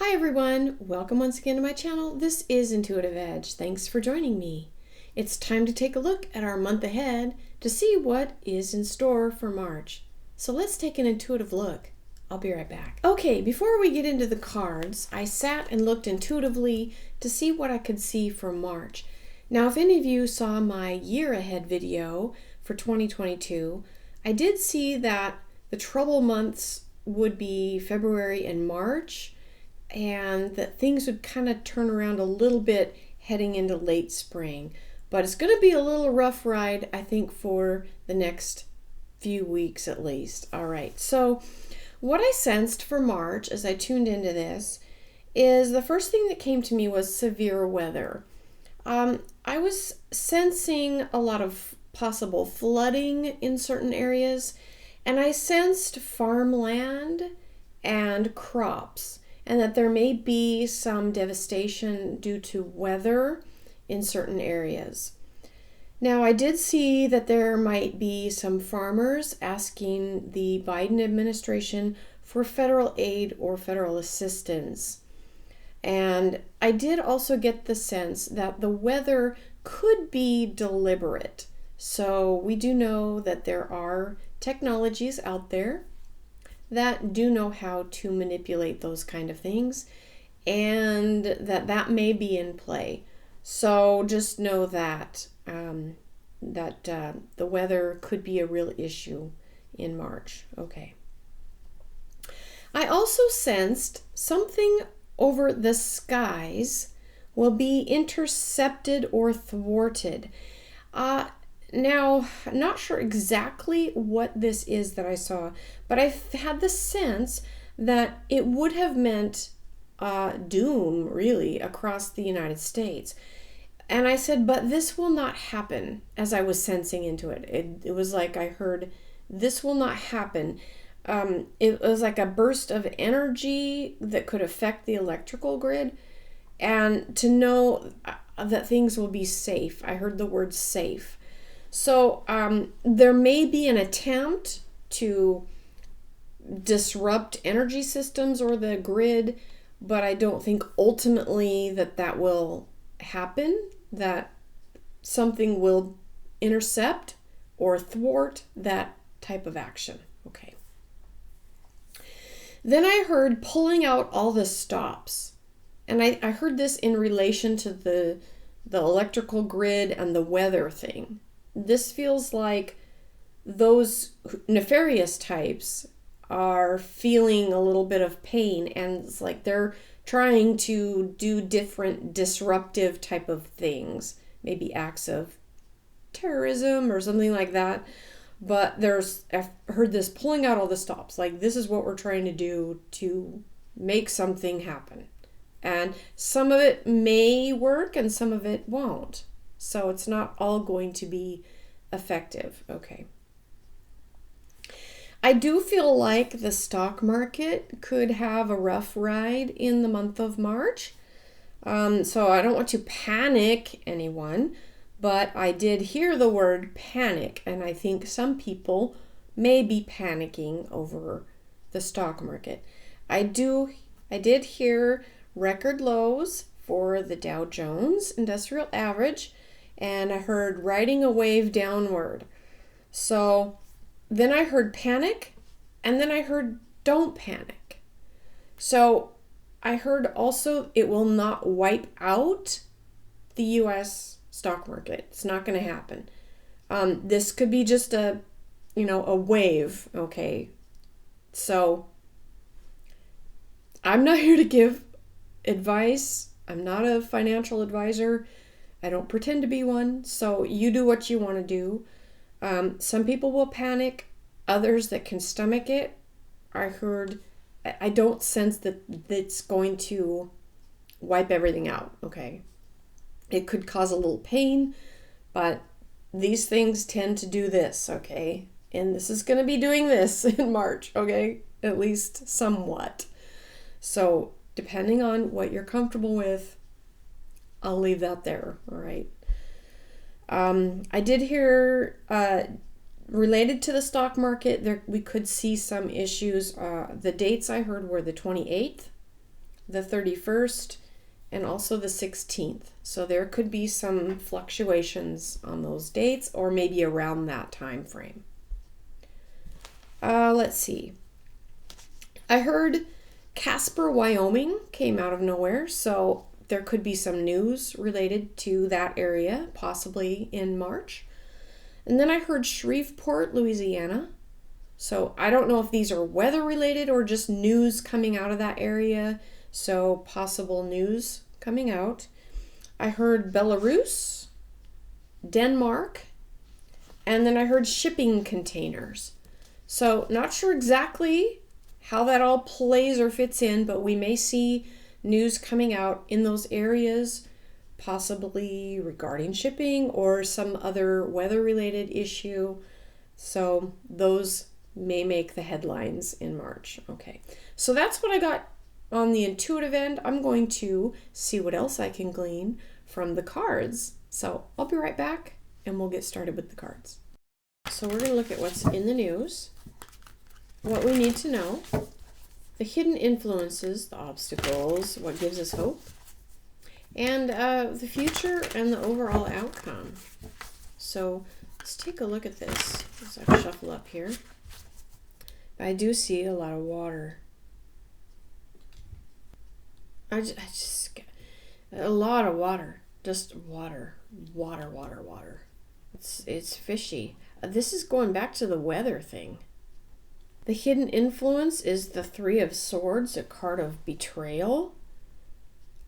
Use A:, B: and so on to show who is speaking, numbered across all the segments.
A: Hi everyone, welcome once again to my channel. This is IntuitiveEdge. Thanks for joining me. It's time to take a look at our month ahead to see what is in store for March. So let's take an intuitive look. I'll be right back. Okay, before we get into the cards, I sat and looked intuitively to see what I could see for March. Now, if any of you saw my year ahead video for 2022, I did see that the trouble months would be February and March, and that things would kind of turn around a little bit heading into late spring. But it's going to be a little rough ride, I think, for the next few weeks at least. All right, so what I sensed for March as I tuned into this is the first thing that came to me was severe weather. I was sensing a lot of possible flooding in certain areas, and I sensed farmland and crops, and that there may be some devastation due to weather in certain areas. Now, I did see that there might be some farmers asking the Biden administration for federal aid or federal assistance. And I did also get the sense that the weather could be deliberate. So we do know that there are technologies out there that do know how to manipulate those kind of things, and that may be in play. So just know that the weather could be a real issue in March. Okay. I also sensed something over the skies will be intercepted or thwarted. Now, I'm not sure exactly what this is that I saw, but I had the sense that it would have meant doom, really, across the United States. And I said, but this will not happen, as I was sensing into it. It was like I heard, this will not happen. It was like a burst of energy that could affect the electrical grid, and to know that things will be safe. I heard the word safe. So there may be an attempt to disrupt energy systems or the grid, but I don't think ultimately that will happen, that something will intercept or thwart that type of action. Okay. Then I heard pulling out all the stops. And I heard this in relation to the electrical grid and the weather thing. This feels like those nefarious types are feeling a little bit of pain, and it's like they're trying to do different disruptive type of things, maybe acts of terrorism or something like that. But I've heard this pulling out all the stops, like this is what we're trying to do to make something happen. And some of it may work and some of it won't. So it's not all going to be effective. Okay. I do feel like the stock market could have a rough ride in the month of March. So I don't want to panic anyone, but I did hear the word panic, and I think some people may be panicking over the stock market. I did hear record lows for the Dow Jones Industrial Average, and I heard riding a wave downward. So then I heard panic, and then I heard don't panic. So I heard also it will not wipe out the U.S. stock market. It's not going to happen. This could be just a wave. Okay. So I'm not here to give advice. I'm not a financial advisor. I don't pretend to be one. So you do what you want to do. Some people will panic. Others that can stomach it. I don't sense that it's going to wipe everything out. Okay. It could cause a little pain, but these things tend to do this. Okay. And this is going to be doing this in March. Okay. At least somewhat. So depending on what you're comfortable with, I'll leave that there. All right. I did hear related to the stock market, we could see some issues. The dates I heard were the 28th the 31st, and also the 16th. So there could be some fluctuations on those dates, or maybe around that time frame. Let's see. I heard Casper, Wyoming came out of nowhere, so there could be some news related to that area, possibly in March. And then I heard Shreveport, Louisiana. So I don't know if these are weather related or just news coming out of that area. So possible news coming out. I heard Belarus, Denmark, and then I heard shipping containers. So not sure exactly how that all plays or fits in, but we may see news coming out in those areas, possibly regarding shipping or some other weather-related issue. So those may make the headlines in March. Okay, so that's what I got on the intuitive end. I'm going to see what else I can glean from the cards. So I'll be right back and we'll get started with the cards. So we're going to look at what's in the news, what we need to know, the hidden influences, the obstacles, what gives us hope, and the future and the overall outcome. So let's take a look at this as I shuffle up here. I do see a lot of water. I just get a lot of water. Just water. It's fishy. This is going back to the weather thing. The hidden influence is the Three of Swords, a card of betrayal.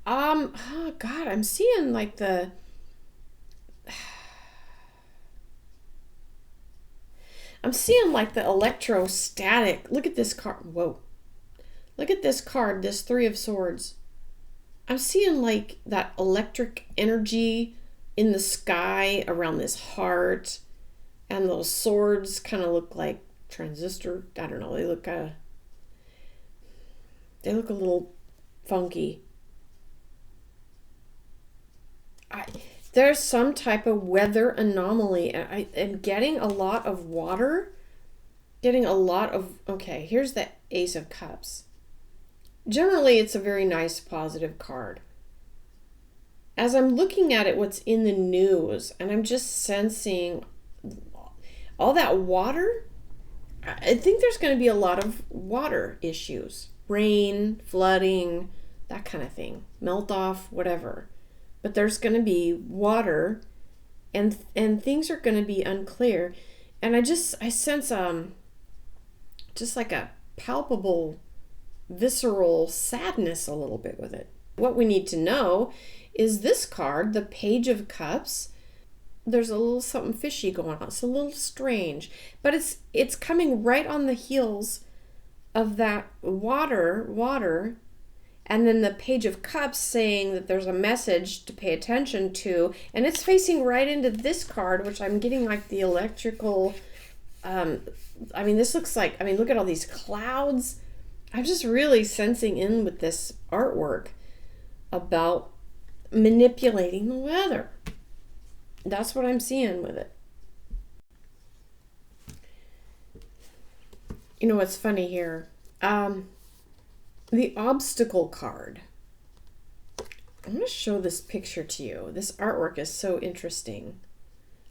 A: Oh God, I'm seeing like the electrostatic. Look at this card. Whoa. Look at this card, this Three of Swords. I'm seeing like that electric energy in the sky around this heart, and those swords kind of look like transistor. I don't know. They look a little funky. There's some type of weather anomaly. I am getting a lot of water. Okay, here's the Ace of Cups. Generally, it's a very nice, positive card. As I'm looking at it, what's in the news, and I'm just sensing all that water, I think there's going to be a lot of water issues. Rain, flooding, that kind of thing. Melt off, whatever. But there's going to be water, and things are going to be unclear. And I sense just like a palpable, visceral sadness a little bit with it. What we need to know is this card, the Page of Cups. There's a little something fishy going on. It's a little strange, but it's coming right on the heels of that water, and then the Page of Cups saying that there's a message to pay attention to, and it's facing right into this card, which I'm getting like the electrical. This looks like. Look at all these clouds. I'm just really sensing in with this artwork about manipulating the weather. That's what I'm seeing with it. You know what's funny here? The obstacle card. I'm going to show this picture to you. This artwork is so interesting.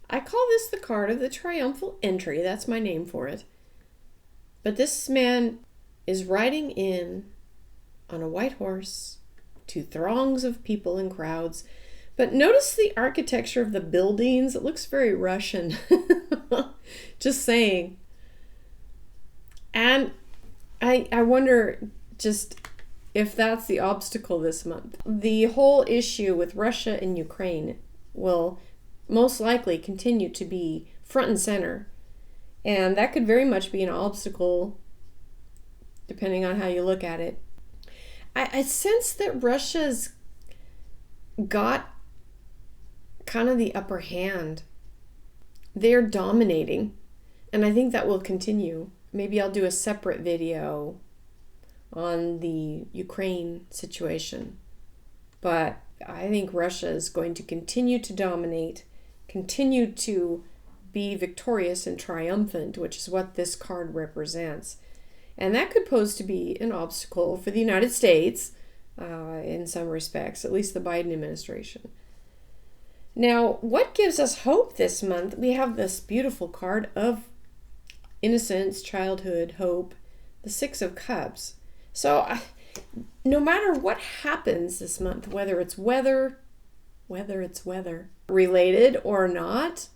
A: I call this the card of the triumphal entry. That's my name for it. But this man is riding in on a white horse to throngs of people and crowds. But notice the architecture of the buildings. It looks very Russian. Just saying. And I wonder just if that's the obstacle this month. The whole issue with Russia and Ukraine will most likely continue to be front and center. And that could very much be an obstacle depending on how you look at it. I sense that Russia's got kind of the upper hand. They're dominating, and I think that will continue. Maybe I'll do a separate video on the Ukraine situation, but I think Russia is going to continue to dominate, continue to be victorious and triumphant, which is what this card represents. And that could pose to be an obstacle for the United States in some respects, at least the Biden administration. Now, what gives us hope this month? We have this beautiful card of innocence, childhood, hope, the Six of Cups. So no matter what happens this month, whether it's weather related or not,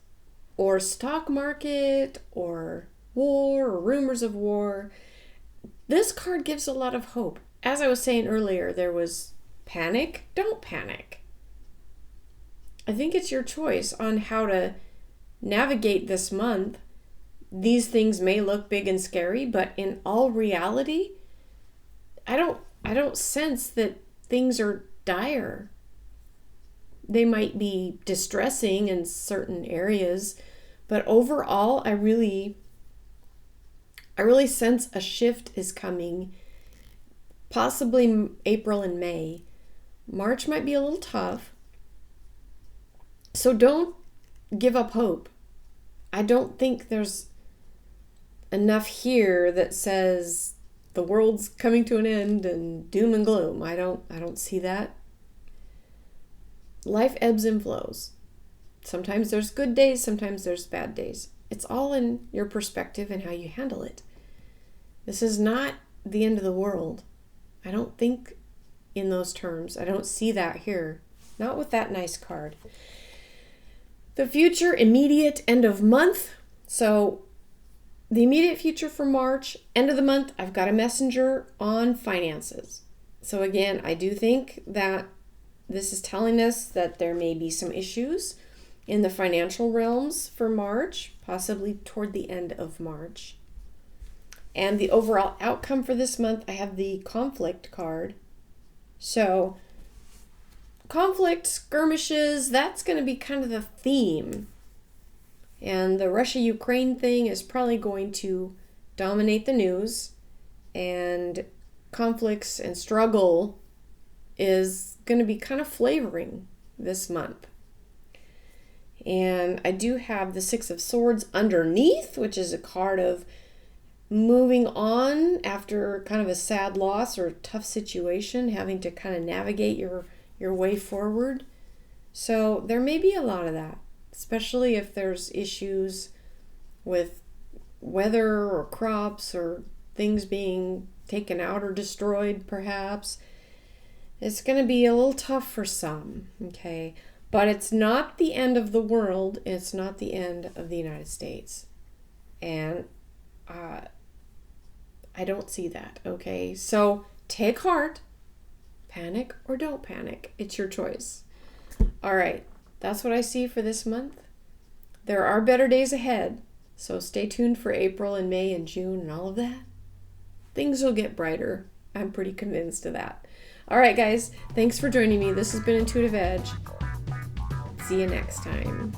A: or stock market, or war, or rumors of war, this card gives a lot of hope. As I was saying earlier, there was panic. Don't panic. I think it's your choice on how to navigate this month. These things may look big and scary, but in all reality, I don't sense that things are dire. They might be distressing in certain areas, but overall, I really sense a shift is coming. Possibly April and May. March might be a little tough. So don't give up hope. I don't think there's enough here that says the world's coming to an end and doom and gloom. I don't see that. Life ebbs and flows. Sometimes there's good days, sometimes there's bad days. It's all in your perspective and how you handle it. This is not the end of the world. I don't think in those terms. I don't see that here. Not with that nice card. The future, immediate, end of month. So the immediate future for March, end of the month, I've got a messenger on finances. So again, I do think that this is telling us that there may be some issues in the financial realms for March, possibly toward the end of March. And the overall outcome for this month, I have the conflict card. So conflict, skirmishes, that's going to be kind of the theme. And the Russia-Ukraine thing is probably going to dominate the news. And conflicts and struggle is going to be kind of flavoring this month. And I do have the Six of Swords underneath, which is a card of moving on after kind of a sad loss or a tough situation, having to kind of navigate your way forward. So there may be a lot of that, especially if there's issues with weather or crops or things being taken out or destroyed, perhaps. It's going to be a little tough for some, okay? But it's not the end of the world. It's not the end of the United States. And I don't see that, okay? So take heart. Panic or don't panic. It's your choice. All right, that's what I see for this month. There are better days ahead, so stay tuned for April and May and June and all of that. Things will get brighter. I'm pretty convinced of that. All right, guys, thanks for joining me. This has been Intuitive Edge. See you next time.